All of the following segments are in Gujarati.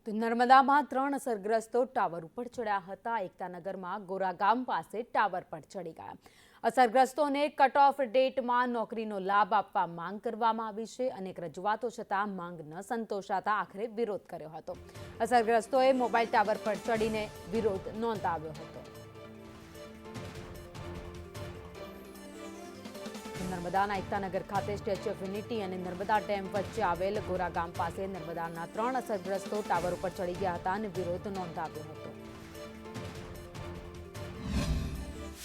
તો નર્મદામાં 3 અસરગ્રસ્તો ટાવર ઉપર ચડ્યા હતા। એકતાનગરમાં ગોરા ગામ પાસે ટાવર પર ચડી ગયા। અસરગ્રસ્તોને કટ ઓફ ડેટમાં નોકરીનો લાભ આપવા માંગ કરવામાં આવી છે। અનેક રજૂઆતો છતાં માંગ ન સંતોષાતા આખરે વિરોધ કર્યો હતો। અસરગ્રસ્તોએ મોબાઈલ ટાવર પર ચડીને વિરોધ નોંધાવ્યો હતો। નર્મદાના એકતાનગર ખાતે સ્ટેચ્યુ ઓફ યુનિટી અને નર્મદા ડેમ વચ્ચે આવેલ ગોરા ગામ પાસે નર્મદાના 3 અસરગ્રસ્તો ટાવર ઉપર ચડી ગયા હતા અને વિરોધ નોંધાવ્યો હતો।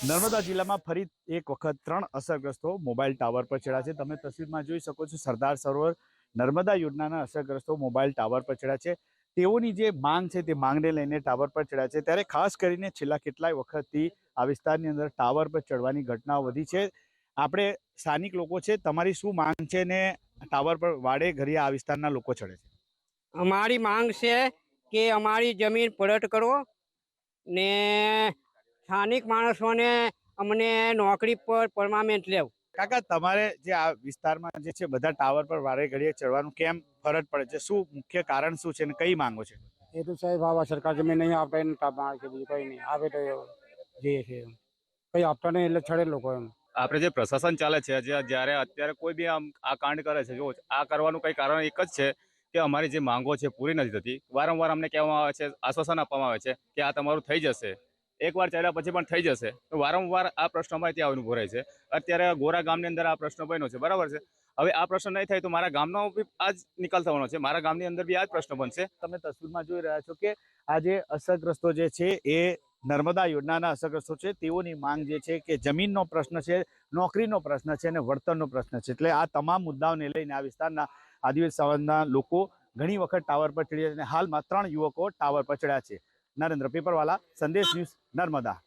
નર્મદા જિલ્લામાં ફરી એક વખત 3 અસરગ્રસ્તો મોબાઈલ ટાવર પર ચડ્યા છે। તમે તસવીરમાં જોઈ શકો છો, સરદાર સરોવર નર્મદા યોજનાના અસરગ્રસ્તો મોબાઈલ ટાવર પર ચડ્યા છે। તેઓની જે માંગ છે તે માંગને લઈને ટાવર પર ચડ્યા છે। ત્યારે ખાસ કરીને છેલ્લા કેટલાય વખતથી આ વિસ્તારની અંદર ટાવર પર ચડવાની ઘટનાઓ વધી છે। આપણે સ્થાનિક લોકો છે, તમારી શું માંગ છે ને ટાવર પર વાડે ઘડિયા આ વિસ્તારના લોકો ચડે છે? અમારી માંગ છે કે અમારી જમીન પરત કરો ને સ્થાનિક માણસોને અમને નોકરી પર પરમાનન્ટ લેવું। કાકા, તમારે જે આ વિસ્તારમાં જે છે બધા ટાવર પર વારે ઘડીએ ચડવાનું કેમ ફરજ પડે છે? શું મુખ્ય કારણ શું છે અને કઈ માંગો છે? એ તો સાહેબ આવા સરકાર જમીન નહીં આપે ને મારે કે બીજું કઈ નહીં આપે તો જઈએ છે કઈ આપતા નહીં એટલે છડે લોકો એમ। આપણે જે પ્રશાસન ચાલે છે, જ્યારે અત્યારે કોઈ બી આ કાંડ કરે છે, જો આ કરવાનું કઈ કારણ એક જ છે કે અમારી જે માંગો છે પૂરી નથી થતી। વારંવાર અમને કહેવામાં આવે છે, આશ્વાસન આપવામાં આવે છે કે આ તમારું થઈ જશે, એકવાર ચાલ્યા પછી પણ થઈ જશે। તો વારંવાર આ પ્રશ્ન અમારે ત્યાં આવીને ઉભો રહે છે। અત્યારે ગોરા ગામની અંદર આ પ્રશ્ન બન્યો છે, બરાબર છે। હવે આ પ્રશ્ન નહીં થાય તો મારા ગામનો બી આ જ નિકાલ થવાનો છે, મારા ગામની અંદર બી આ જ પ્રશ્ન બનશે। તમે તસવીરમાં જોઈ રહ્યા છો કે આ જે અસરગ્રસ્તો જે છે એ નર્મદા યોજનાના અસરગ્રસ્તો છે। તેઓની માંગ જે છે કે જમીનનો પ્રશ્ન છે, નોકરીનો પ્રશ્ન છે અને વળતરનો પ્રશ્ન છે। એટલે આ તમામ મુદ્દાઓને લઈને આ વિસ્તારના આદિવાસી સમાજના લોકો ઘણી વખત ટાવર પર ચડ્યા છે અને હાલમાં 3 યુવકો ટાવર પર ચડ્યા છે। નરેન્દ્ર પેપરવાલા, સંદેશ ન્યૂઝ, નર્મદા।